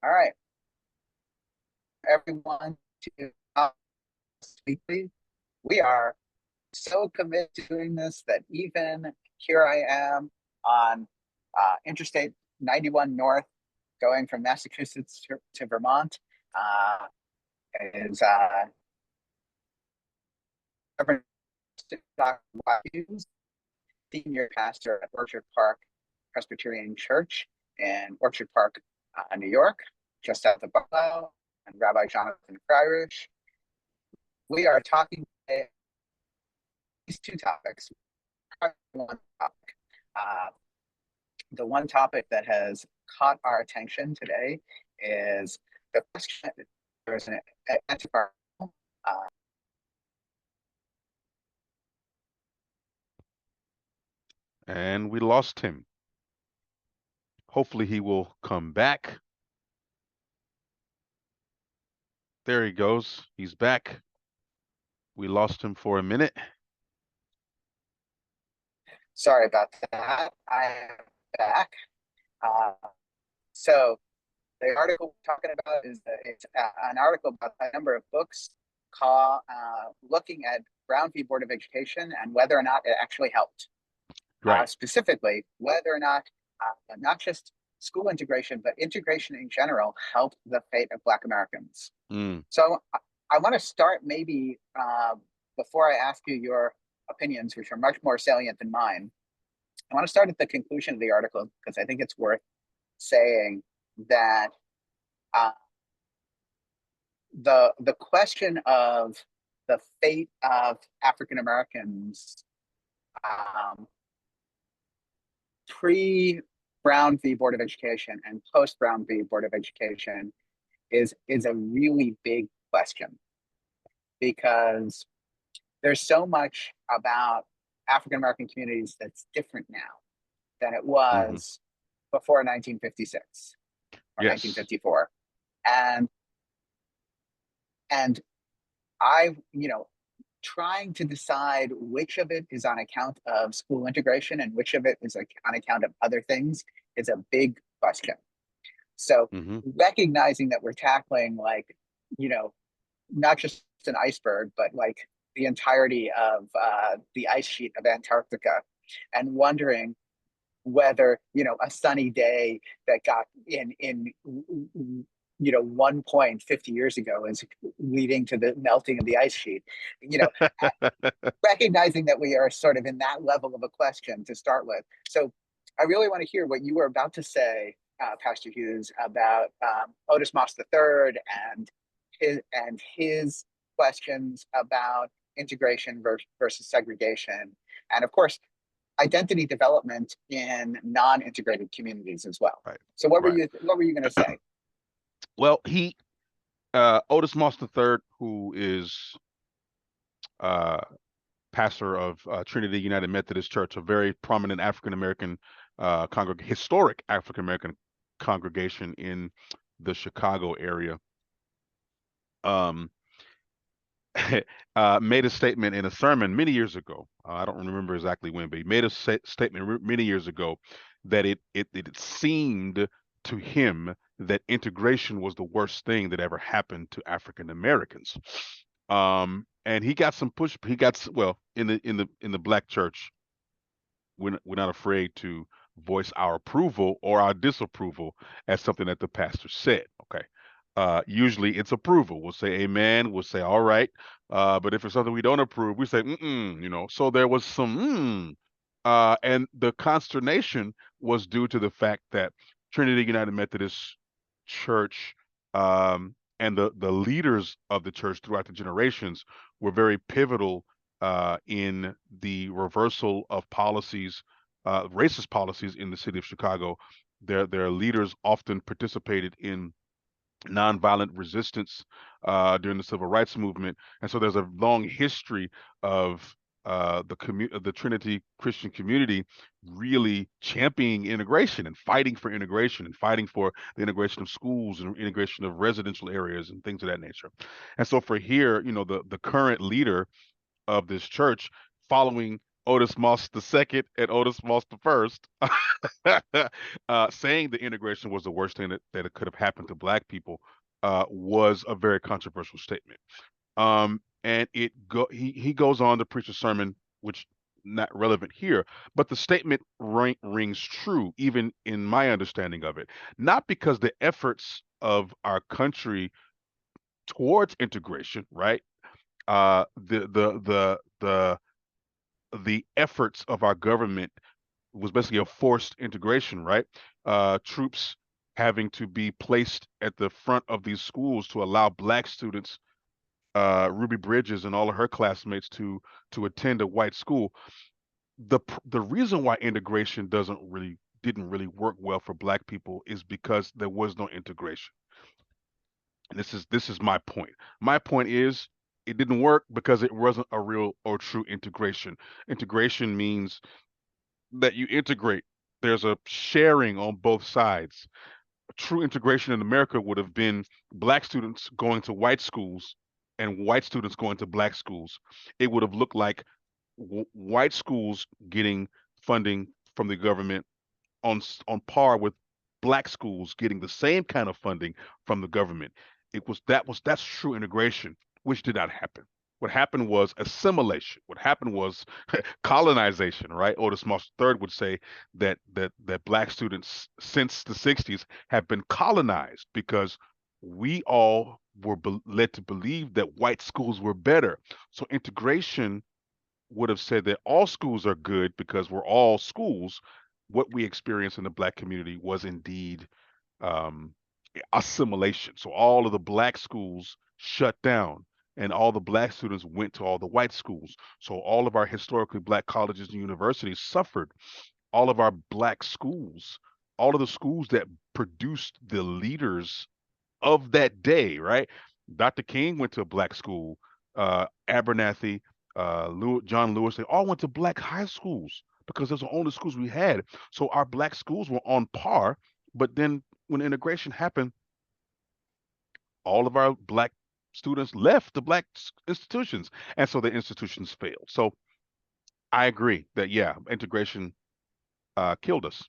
All right, everyone, to Weekly. We are so committed to doing this that even here I am on Interstate 91 North, going from Massachusetts to Vermont. Uh, is Reverend Dr. Hughes, senior pastor at Orchard Park Presbyterian Church in Orchard Park, New York, just south of Buffalo, and Rabbi Jonathan Freirich. We are talking today these two topics. One topic. Uh, the one topic that has caught our attention today is the question. There's an antiquarian. Uh, And we lost him. Hopefully he will come back. There he goes. He's back. We lost him for a minute. Sorry about that. I am back. Uh, so the article we're talking about is it's an article about a number of books looking at Brown v. Board of Education and whether or not it actually helped. Right. Specifically, whether or not just school integration, but integration in general helped the fate of Black Americans. Mm. So I want to start maybe before I ask you your opinions, which are much more salient than mine. I want to start at the conclusion of the article because I think it's worth saying that uh, the question of the fate of African Americans um, pre Brown v. Board of Education and post Brown v. Board of Education is a really big question because there's so much about African American communities that's different now than it Hmm. was before 1956 or Yes. 1954. And and I, trying to decide which of it is on account of school integration and which of it is like on account of other things is a big question. So Hmm. recognizing that we're tackling you know, not just an iceberg, but like the entirety of the ice sheet of Antarctica, and wondering whether a sunny day that got in 1 point 50 years ago is leading to the melting of the ice sheet. You know, recognizing that we are sort of in that level of a question to start with. So I really want to hear what you were about to say, Pastor Hughes, about Otis Moss III and his questions about integration versus segregation, and of course identity development in non-integrated communities as well. Right. So what were Right. you going to say? Well, Otis Moss III, who is uh, pastor of Trinity United Methodist Church, a very prominent African American historic African American congregation in the Chicago area, um, made a statement in a sermon many years ago. I don't remember exactly when, but he made a statement many years ago that it seemed to him that integration was the worst thing that ever happened to African Americans. And he got some push. He got well in the black church. We're not afraid to voice our approval or our disapproval as something that the pastor said. Okay. Usually it's approval. We'll say amen. We'll say all right. But if it's something we don't approve, we say mm-mm. So there was some and the consternation was due to the fact that Trinity United Methodist Church and the leaders of the church throughout the generations were very pivotal in the reversal of policies, racist policies in the city of Chicago. Their leaders often participated in nonviolent resistance during the civil rights movement, and so there's a long history of the Trinity Christian community really championing integration and fighting for the integration of schools and integration of residential areas and things of that nature. And so for here, the current leader of this church, following Otis Moss the second and Otis Moss the first, saying the integration was the worst thing that it could have happened to black people, was a very controversial statement. And he goes on to preach a sermon, which not relevant here, but the statement rings true, even in my understanding of it. Not because the efforts of our country towards integration, right? The efforts of our government was basically a forced integration, right? Troops having to be placed at the front of these schools to allow black students, Ruby Bridges and all of her classmates, to attend a white school. The reason why integration didn't really work well for black people is because there was no integration. And this is my point. My point is it didn't work because it wasn't a real or true integration. Integration means that you integrate. There's a sharing on both sides. True integration in America would have been black students going to white schools and white students going to black schools. It would have looked like white schools getting funding from the government on par with black schools getting the same kind of funding from the government. That's true integration, which did not happen. What happened was assimilation. What happened was colonization, right? Otis Moss III would say that black students since the 60s have been colonized because we all were led to believe that white schools were better. So integration would have said that all schools are good because we're all schools. What we experienced in the black community was indeed um, assimilation. So all of the black schools shut down, and all the black students went to all the white schools. So all of our historically black colleges and universities suffered. All of our black schools, all of the schools that produced the leaders of that day, right? Dr. King went to a black school. Abernathy, John Lewis, they all went to black high schools because those are the only schools we had. So our black schools were on par. But then when integration happened, all of our black students left the black institutions, and so the institutions failed. So I agree that yeah, integration killed us.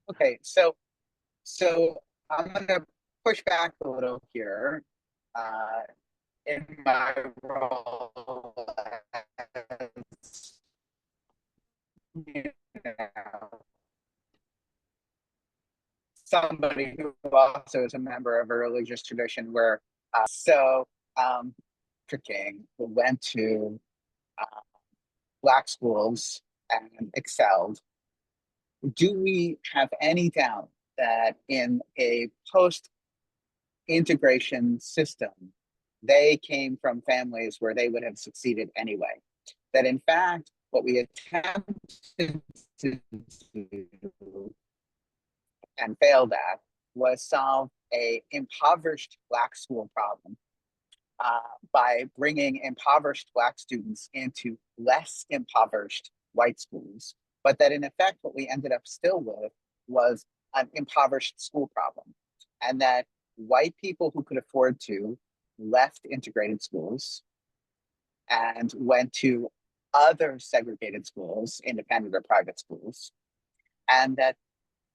Okay, so I'm gonna push back a little here. Uh, in my role as, you know, somebody who also is a member of a religious tradition where um, Dr. King went to uh, black schools and excelled. Do we have any doubt that in a post integration system, they came from families where they would have succeeded anyway? That in fact, what we attempted to do and failed at was solve a impoverished black school problem by bringing impoverished black students into less impoverished white schools. But that in effect, what we ended up still with was an impoverished school problem. And that white people who could afford to left integrated schools and went to other segregated schools, independent or private schools. And that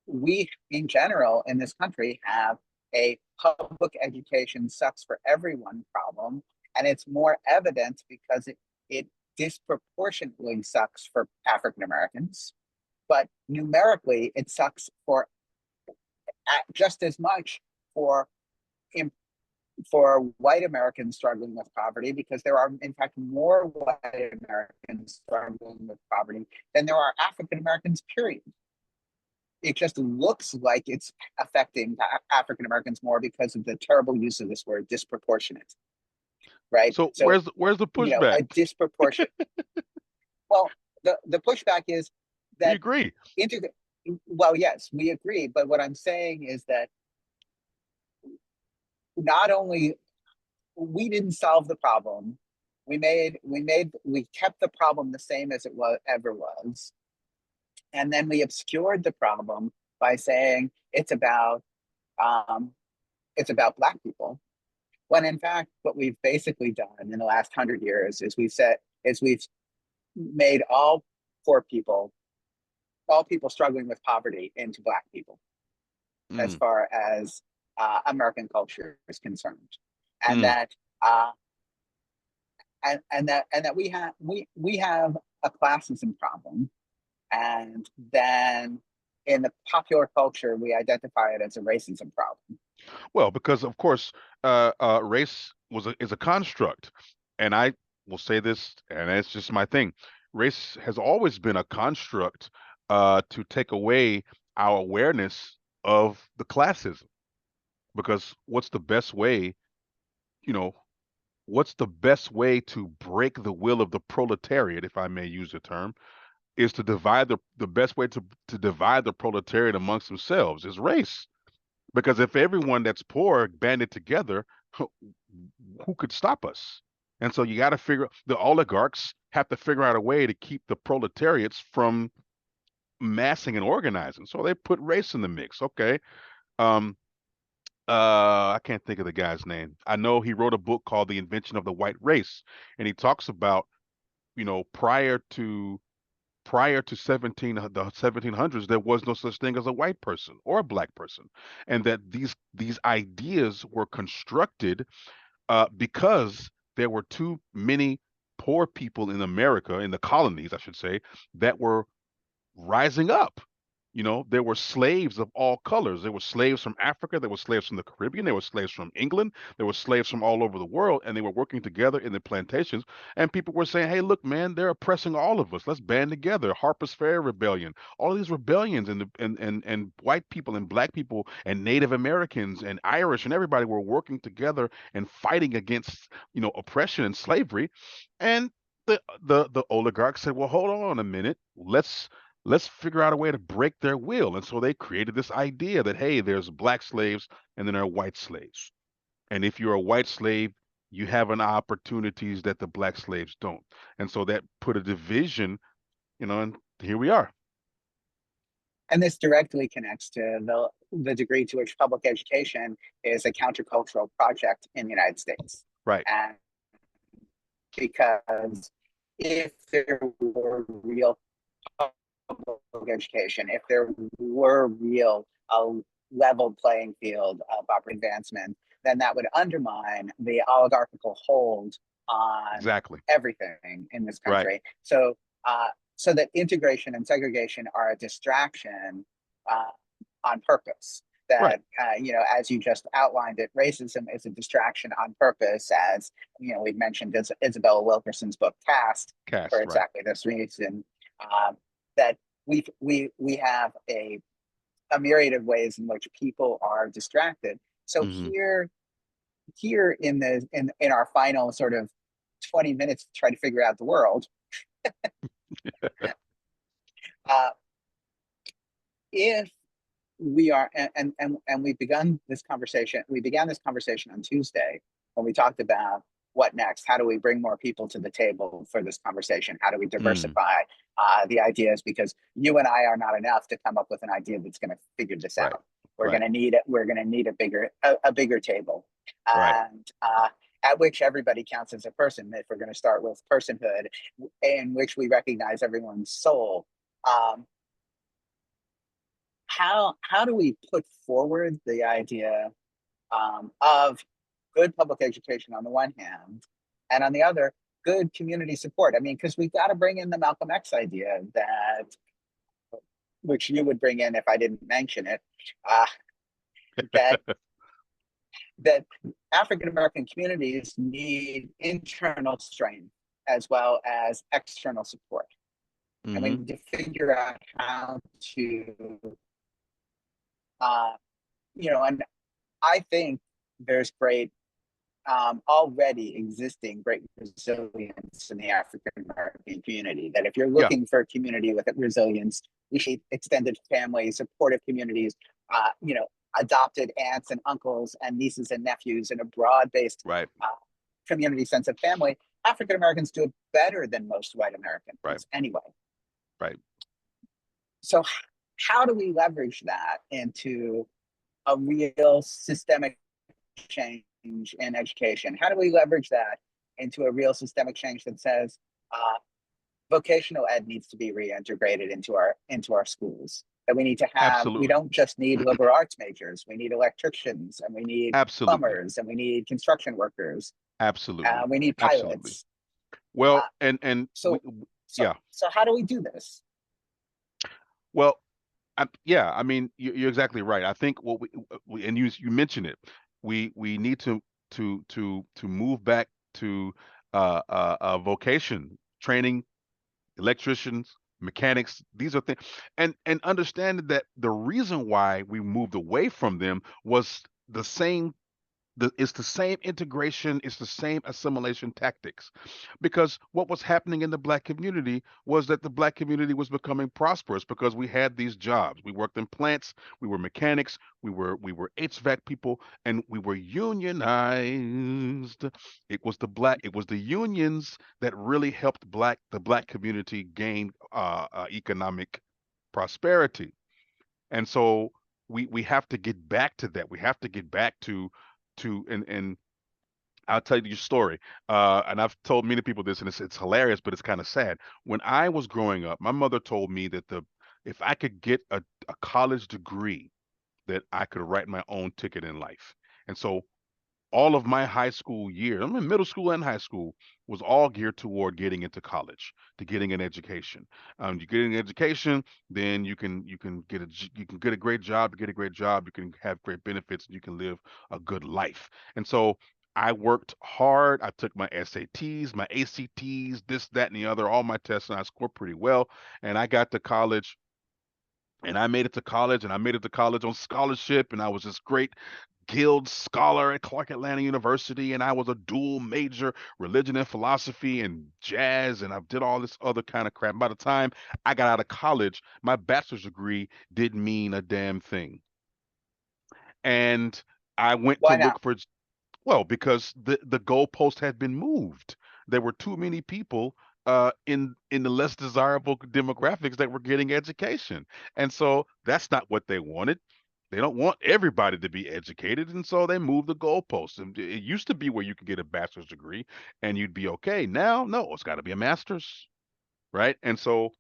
we, in general, in this country, have a public education sucks for everyone problem. And it's more evident because it disproportionately sucks for African Americans, but numerically, it sucks for just as much for for white Americans struggling with poverty, because there are, in fact, more white Americans struggling with poverty than there are African Americans, period. It just looks like it's affecting African Americans more because of the terrible use of this word disproportionate, right? So So, where's the a pushback? disproportionate. Well, the pushback is We that agree. well, yes, we agree, but what I'm saying is that not only we didn't solve the problem, we kept the problem the same as it was ever was, and then we obscured the problem by saying um, it's about black people. When in fact, what we've basically done in the last 100 years is we've made all poor people, all people struggling with poverty, into Black people, as Mm, far as American culture is concerned, and mm. that and that we have a classism problem, and then in the popular culture we identify it as a racism problem. Well, because of course, race is a construct, and I will say this, and it's just my thing. Race has always been a construct to take away our awareness of the classism. Because you know, what's the best way to break the will of the proletariat, if I may use the term, is to divide the best way to divide the proletariat amongst themselves is race. Because if everyone that's poor banded together, who could stop us? And so you got to figure the oligarchs have to figure out a way to keep the proletariats from massing and organizing. So they put race in the mix. Okay. Um, I can't think of the guy's name. I know he wrote a book called The Invention of the White Race, and he talks about, prior to 1700s, there was no such thing as a white person or a black person, and that these ideas were constructed because there were too many poor people in America, in the colonies, I should say, that were rising up. There were slaves of all colors. There were slaves from Africa. There were slaves from the Caribbean. There were slaves from England. There were slaves from all over the world, and they were working together in the plantations. And people were saying, "Hey, look, man, they're oppressing all of us. Let's band together." Harper's Ferry Rebellion, all of these rebellions, and white people and black people and Native Americans and Irish and everybody were working together and fighting against, oppression and slavery. And the oligarchs said, "Well, hold on a minute. Let's figure out a way to break their will." And so they created this idea that, hey, there's black slaves and then there are white slaves. And if you're a white slave, you have an opportunities that the black slaves don't. And so that put a division, and here we are. And this directly connects to the degree to which public education is a countercultural project in the United States. Right. And because if there were real public education, if there were real level playing field of advancement, then that would undermine the oligarchical hold on Exactly. everything in this Right. country. So that integration and segregation are a distraction on purpose. Right. That as you just outlined it, racism is a distraction on purpose. As we've mentioned Isabella Wilkerson's book Caste for Cast. Right. exactly this reason. That we have a myriad of ways in which people are distracted. So Hmm. here in our final sort of 20 minutes to try to figure out the world, uh, if we are and we began this conversation on Tuesday when we talked about what next, how do we bring more people to the table for this conversation, how do we Mm. diversify the ideas, because you and I are not enough to come up with an idea that's going to figure this Right. out. We're Right. going to need a bigger table, Right. and at which everybody counts as a person. If we're going to start with personhood, in which we recognize everyone's soul, um, how do we put forward the idea of good public education on the one hand, and on the other, good community support? I mean, because we've got to bring in the Malcolm X idea, that which you would bring in if I didn't mention it, uh, that that African American communities need internal strength as well as external support, and we Hmm. need to figure out how to, uh, and I think there's great already existing great resilience in the African American community. That if you're Yeah. looking for a community with resilience, we see extended families, supportive communities, adopted aunts and uncles and nieces and nephews, and a broad-based Right. community sense of family. African Americans do it better than most white Americans Right. anyway. Right. So, how do we leverage that into a real systemic change in education? How do we leverage that into a real systemic change that says vocational ed needs to be reintegrated into our schools. That we need to have, we Absolutely. don't just need liberal arts majors, we need electricians, and we need Absolutely. plumbers, and we need construction workers, Absolutely. we need Absolutely. pilots. Well, Uh, and we, so so yeah. so how do we do this? Well, yeah, I mean, you're exactly right. I think what we and you mentioned it. We need to move back to vocation training, electricians, mechanics. These are things, and understanding that the reason why we moved away from them was the same. It's the same integration, it's the same assimilation tactics. Because what was happening in the black community was that the black community was becoming prosperous because we had these jobs. We worked in plants, we were mechanics, we were HVAC people, and we were unionized. It was the unions that really helped the black community gain economic prosperity. And so we have to get back to that. We have to get back to and I'll tell you your story. And I've told many people this, and it's hilarious, but it's kind of sad. When I was growing up, my mother told me that the if I could get a college degree, that I could write my own ticket in life. And so all of my high school year, I mean middle school and high school, was all geared toward getting into college, to getting an education. You get an education, then you can you can get a great job, you get a great job, you can have great benefits, and you can live a good life. And so I worked hard. I took my SATs, my ACTs, this, that, and the other, all my tests, and I scored pretty well. And I got to college, and I made it to college, and I made it to college on scholarship, and I was this great Guild Scholar at Clark Atlanta University, and I was a dual major, religion and philosophy and jazz, and I did all this other kind of crap. By the time I got out of college, my bachelor's degree didn't mean a damn thing. And I went to Why look not? for, well, because the goalpost had been moved. There were too many people in the less desirable demographics that were getting education, and so that's not what they wanted. They don't want everybody to be educated, and so they moved the goalposts. And it used to be where you could get a bachelor's degree and you'd be okay. Now, no, it's got to be a master's, right? And so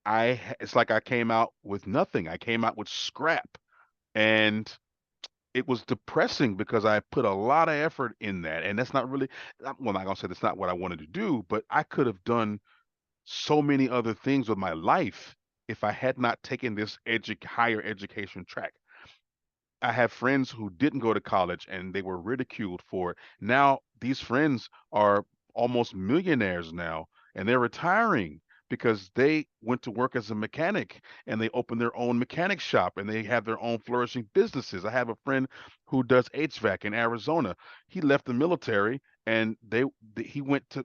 it's like I came out with nothing. I came out with scrap, and it was depressing because I put a lot of effort in that, and that's not really, well, I'm not gonna say that's not what I wanted to do, but I could have done so many other things with my life if I had not taken this higher education track. I have friends who didn't go to college and they were ridiculed for it. Now these friends are almost millionaires now, and they're retiring because they went to work as a mechanic, and they opened their own mechanic shop, and they have their own flourishing businesses. I have a friend who does HVAC in Arizona. He left the military, and he went to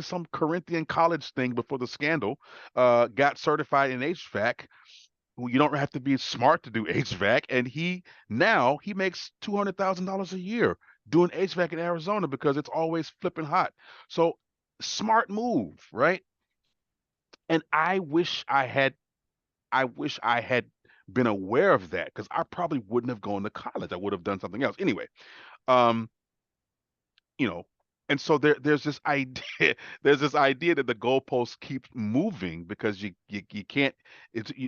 some Corinthian college thing before the scandal, got certified in HVAC. Well, you don't have to be smart to do HVAC, and he makes $200,000 a year doing HVAC in Arizona because it's always flipping hot. So smart move, right? And I wish I had been aware of that, because I probably wouldn't have gone to college. I would have done something else anyway. Um, you know, and so there's this idea there's this idea that the goalposts keep moving because you can't,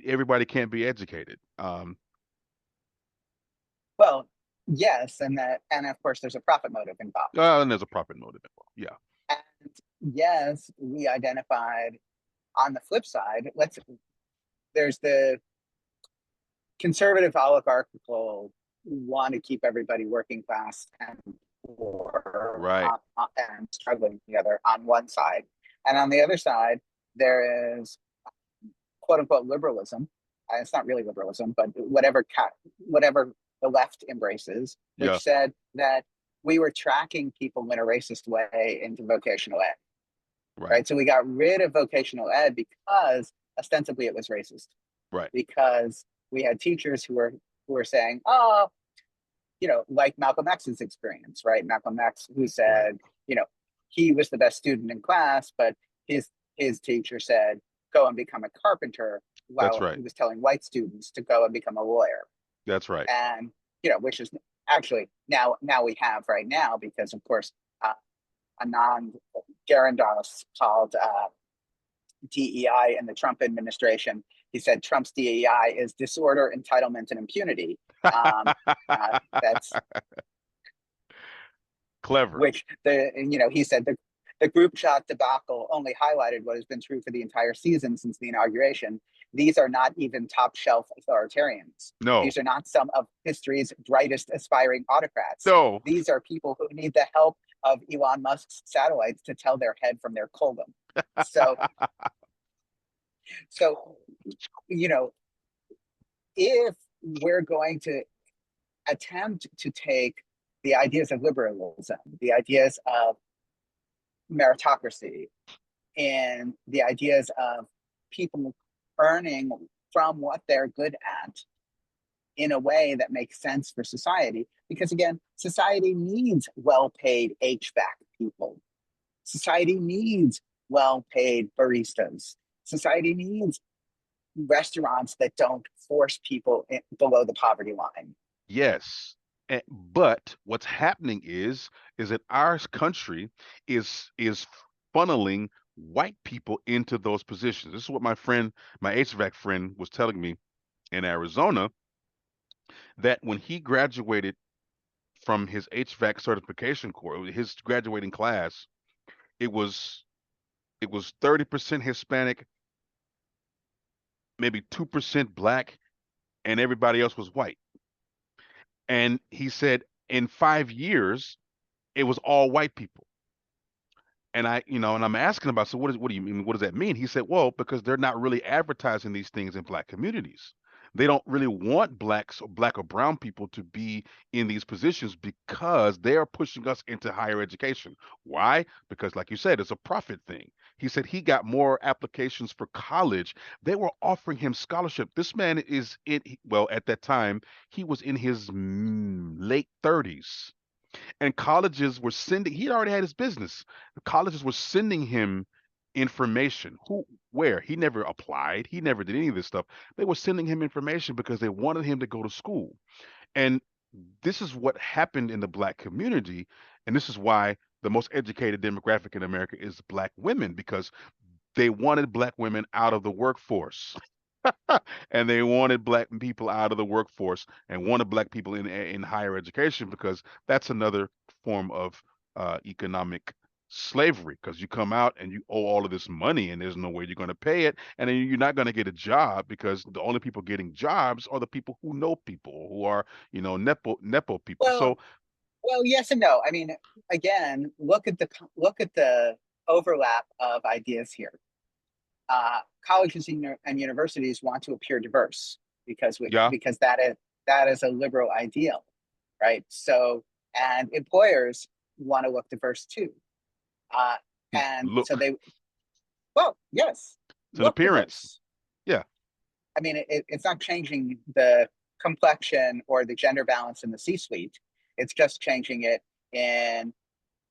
everybody can't be educated. Well, yes, and of course there's a profit motive involved. And there's a profit motive involved. Yeah. And yes, we identified on the flip side, there's the conservative oligarchical want to keep everybody working class and poor Right. and struggling together on one side. And on the other side, there is quote unquote liberalism. It's not really liberalism, but whatever the left embraces, Yeah. which said that we were tracking people in a racist way into vocational ed. Right. Right. So we got rid of vocational ed because ostensibly it was racist. Right. Because we had teachers who were saying, "Oh, like Malcolm X's experience, right? Malcolm X, who Right. said, he was the best student in class, but his teacher said, go and become a carpenter, That's while right. he was telling white students to go and become a lawyer." That's right. And which is actually now we have right now, because of course Anand Garandas called DEI in the Trump administration. He said Trump's DEI is disorder, entitlement, and impunity. That's Clever. which he said the group shot debacle only highlighted what has been true for the entire season since the inauguration. These are not even top shelf authoritarians. No. These are not some of history's brightest aspiring autocrats. No. These are people who need the help of Elon Musk's satellites to tell their head from their colon. So, if we're going to attempt to take the ideas of liberalism, the ideas of meritocracy, and the ideas of people earning from what they're good at in a way that makes sense for society, because again, society needs well-paid HVAC people. Society needs well-paid baristas. Society needs restaurants that don't force people below the poverty line. Yes. But what's happening is that our country is funneling white people into those positions. This is what my HVAC friend was telling me in Arizona, that when he graduated from his HVAC certification course, his graduating class, it was 30% Hispanic, maybe 2% black, and everybody else was white. And he said in 5 years, it was all white people. And I'm asking about, so what do you mean? What does that mean? He said, well, because they're not really advertising these things in black communities. They don't really want black or brown people to be in these positions because they are pushing us into higher education. Why? Because like you said, it's a profit thing. He said he got more applications for college. They were offering him scholarship. This man at that time, he was in his late 30s. And colleges were he already had his business. The colleges were sending him information. Where? He never applied. He never did any of this stuff. They were sending him information because they wanted him to go to school. And this is what happened in the black community. And this is why the most educated demographic in America is black women, because they wanted black women out of the workforce. And they wanted black people out of the workforce and wanted black people in higher education, because that's another form of economic slavery, because you come out and you owe all of this money and there's no way you're going to pay it, and then you're not going to get a job, because the only people getting jobs are the people who know people, who are nepo people. Well, yes and no. I mean, again, look at the overlap of ideas here. Colleges and universities want to appear diverse because Yeah. that is a liberal ideal, right? So, and employers want to look diverse too, and Look. so yes, it's an appearance. Diverse. Yeah. I mean, it's not changing the complexion or the gender balance in the C-suite. It's just changing it in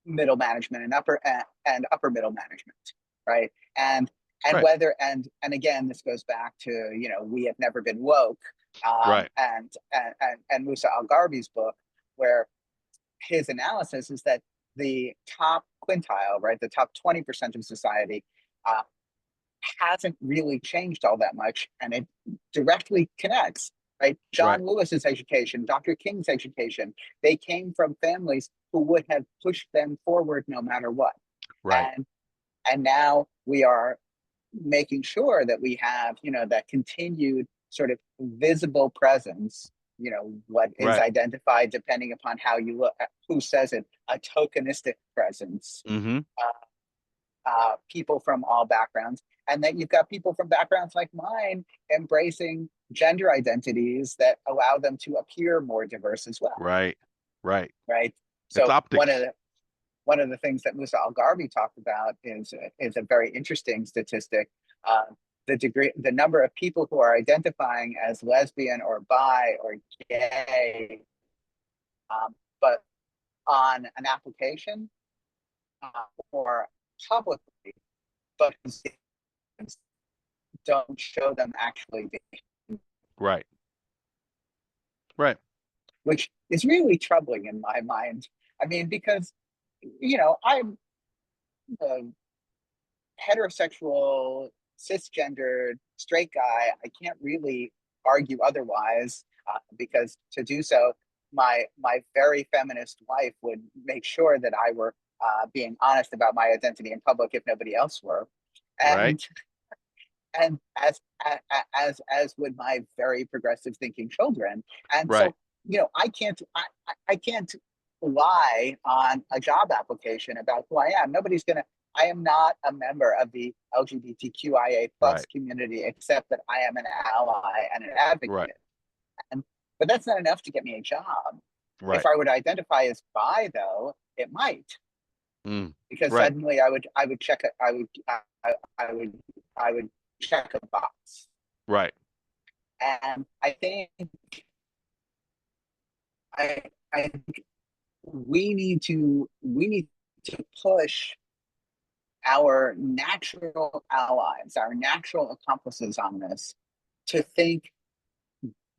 middle management and upper middle management, right? And Right. whether and again, this goes back to we have never been woke, Right. and Musa Al-Gharbi's book, where his analysis is that the top quintile, right, the top 20% of society, hasn't really changed all that much, and it directly connects. Right, John Lewis's education, Dr. King's education, they came from families who would have pushed them forward no matter what. Right. And now we are making sure that we have, that continued sort of visible presence, what is identified, depending upon how you look, who says it, a tokenistic presence. Mm-hmm. People from all backgrounds. And then you've got people from backgrounds like mine embracing gender identities that allow them to appear more diverse as well. Right. So optics. one of the things that Musa Al-Gharbi talked about is a very interesting statistic. The number of people who are identifying as lesbian or bi or gay, but on an application or publicly, but don't show them actually being. Right. Which is really troubling in my mind. I mean, because I'm a heterosexual cisgendered straight guy, I can't really argue otherwise, because to do so, my very feminist wife would make sure that I were being honest about my identity in public if nobody else were, Right. and and as would my very progressive thinking children. And Right. so, I can't lie on a job application about who I am. Nobody's gonna. I am not a member of the LGBTQIA plus Right. community, except that I am an ally and an Right. advocate. And but that's not enough to get me a job. If Right. I were to identify as bi, though, it might, Mm. because Right. suddenly I would check it. I would check a box. Right. And I I think we need to push our natural allies, our natural accomplices on this, to think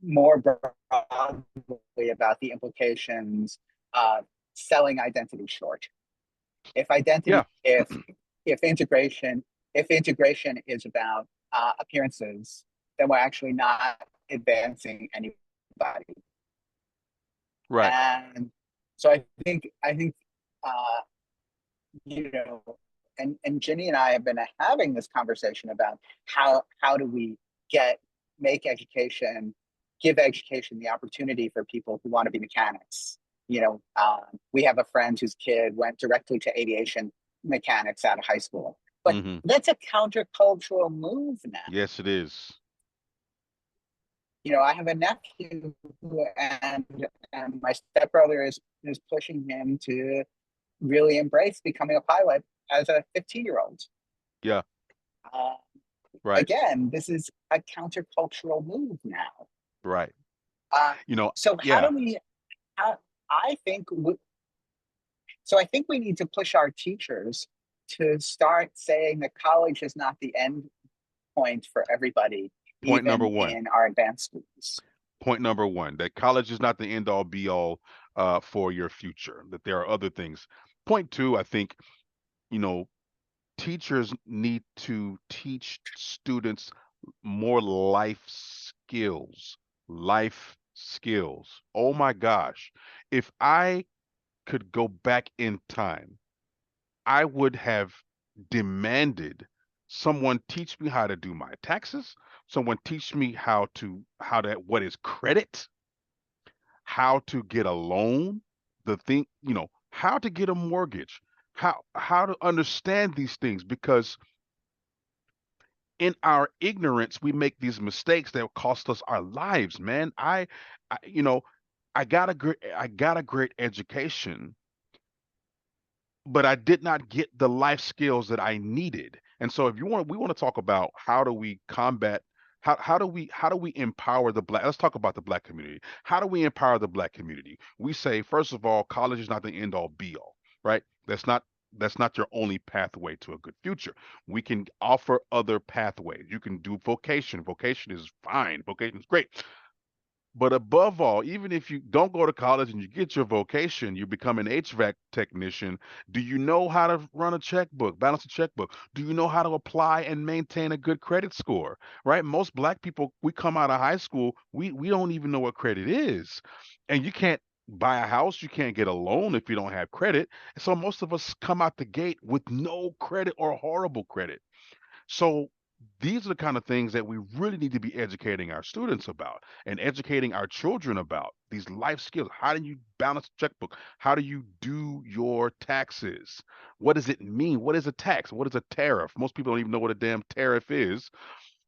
more broadly about the implications of selling identity short. If Yeah. identity, if integration, if integration is about appearances, then we're actually not advancing anybody. Right. And so I think uh, you know, and Ginny and I have been having this conversation about how do we get make education, give education the opportunity for people who want to be mechanics. We have a friend whose kid went directly to aviation mechanics out of high school, but Hmm. that's a countercultural move now. Yes, it is. I have a nephew and my stepbrother is pushing him to really embrace becoming a pilot as a 15-year-old. Yeah. Uh, Right. Again, this is a countercultural move now. Right. Uh, You know, so how yeah. do we? How, I think we, so. I think we need to push our teachers to start saying that college is not the end point for everybody, Point number even one. in our advanced schools. Point number one, that college is not the end all be all for your future, that there are other things. Point two, I think, you know, teachers need to teach students more life skills. Life skills. Oh my gosh. If I could go back in time, I would have demanded someone teach me how to do my taxes, someone teach me how to what is credit, how to get a loan, how to get a mortgage, how to understand these things, because in our ignorance we make these mistakes that cost us our lives, man. I you know, I got a great education, but I did not get the life skills that I needed. And so if we want to talk about how do we combat how do we empower the black, let's talk about the black community. How do we empower the black community? We say, first of all, college is not the end all be all, right? That's not your only pathway to a good future. We can offer other pathways. You can do vocation. Vocation is fine. Vocation is great. But above all, even if you don't go to college and you get your vocation, you become an HVAC technician. Do you know how to run a checkbook, balance a checkbook? Do you know how to apply and maintain a good credit score? Right? Most black people, we come out of high school, we don't even know what credit is. And you can't buy a house, you can't get a loan if you don't have credit. So most of us come out the gate with no credit or horrible credit. So these are the kind of things that we really need to be educating our students about and educating our children about, these life skills. How do you balance a checkbook? How do you do your taxes? What does it mean? What is a tax? What is a tariff? Most people don't even know what a damn tariff is.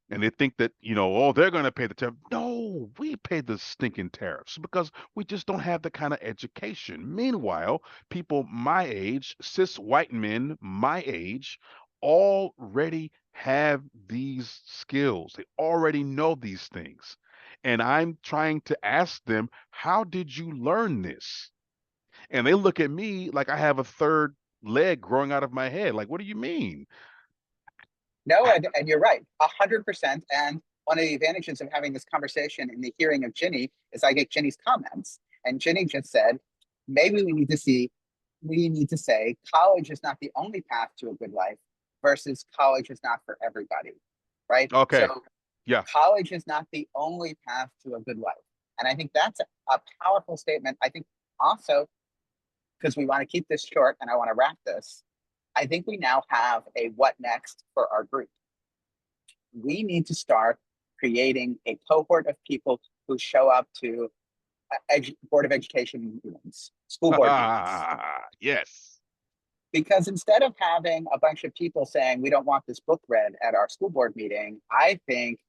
And they think that, oh, they're going to pay the tariff. No, we pay the stinking tariffs because we just don't have the kind of education. Meanwhile, people my age, cis white men my age, already have these skills. They already know these things. And I'm trying to ask them, how did you learn this? And they look at me like I have a third leg growing out of my head. Like, what do you mean? No, and you're right, 100%. And one of the advantages of having this conversation in the hearing of Ginny is I get Ginny's comments. And Ginny just said, maybe we need to say college is not the only path to a good life versus college is not for everybody. right? Okay. So Yeah. college is not the only path to a good life. And I think that's a powerful statement. I think also, because we want to keep this short and I want to wrap this, I think we now have a what next for our group. We need to start creating a cohort of people who show up to Board of Education meetings, school board meetings. Yes. Because instead of having a bunch of people saying, we don't want this book read at our school board meeting, I think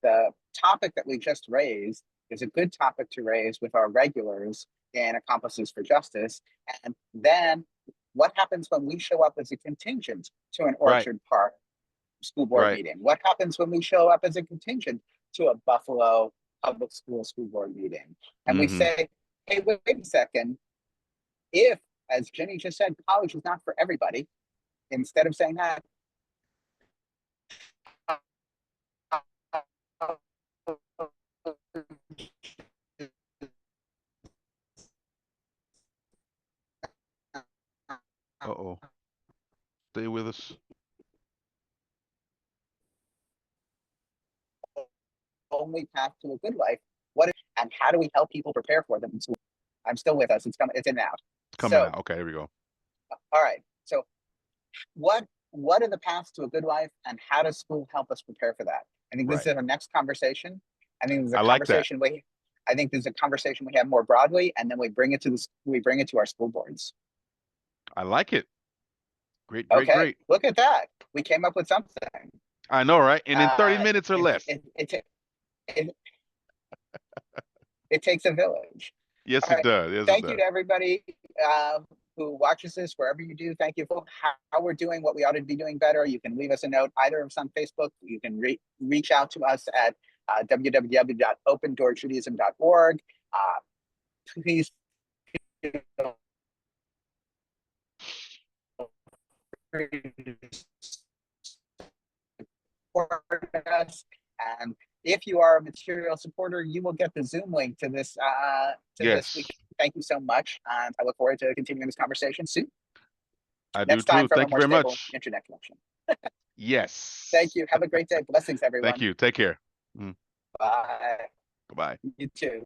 the topic that we just raised is a good topic to raise with our regulars in Accomplices for Justice. And then what happens when we show up as a contingent to an Right. Orchard Park school board Right. meeting? What happens when we show up as a contingent to a Buffalo public school board meeting? And we Mm-hmm. say, hey, wait a second. If, as Jenny just said, college is not for everybody, instead of saying that, Uh-oh. Stay with us. only path to a good life, what is, and how do we help people prepare for them in school? I'm still with us. It's coming. It's in and out. Coming So, out. Okay, here we go. all right. So, what are the paths to a good life, and how does school help us prepare for that? I think this Right. is our next conversation. I think there's a I like that. conversation we. I think there's a conversation we have more broadly, and then we bring it to our school boards. I like it. Great, great, Okay, great. look at that. We came up with something. I know, right? And in 30 Uh, minutes or it, less. it, it takes a village. Yes, All it right. does. Yes, it Thank you does. to everybody who watches this, wherever you do. Thank you for how we're doing, what we ought to be doing better. You can leave us a note, either of us on Facebook. You can reach out to us at www.opendoorjudaism.org. Please support us. And if you are a material supporter, you will get the Zoom link to this Yes, week. Thank you so much. And I look forward to continuing this conversation soon. I do Next time too. from a Thank you more very stable much. internet connection. Thank Yes. you. Have a great day. Blessings, Thank everyone. you. Take care. Bye. Bye-bye. You too.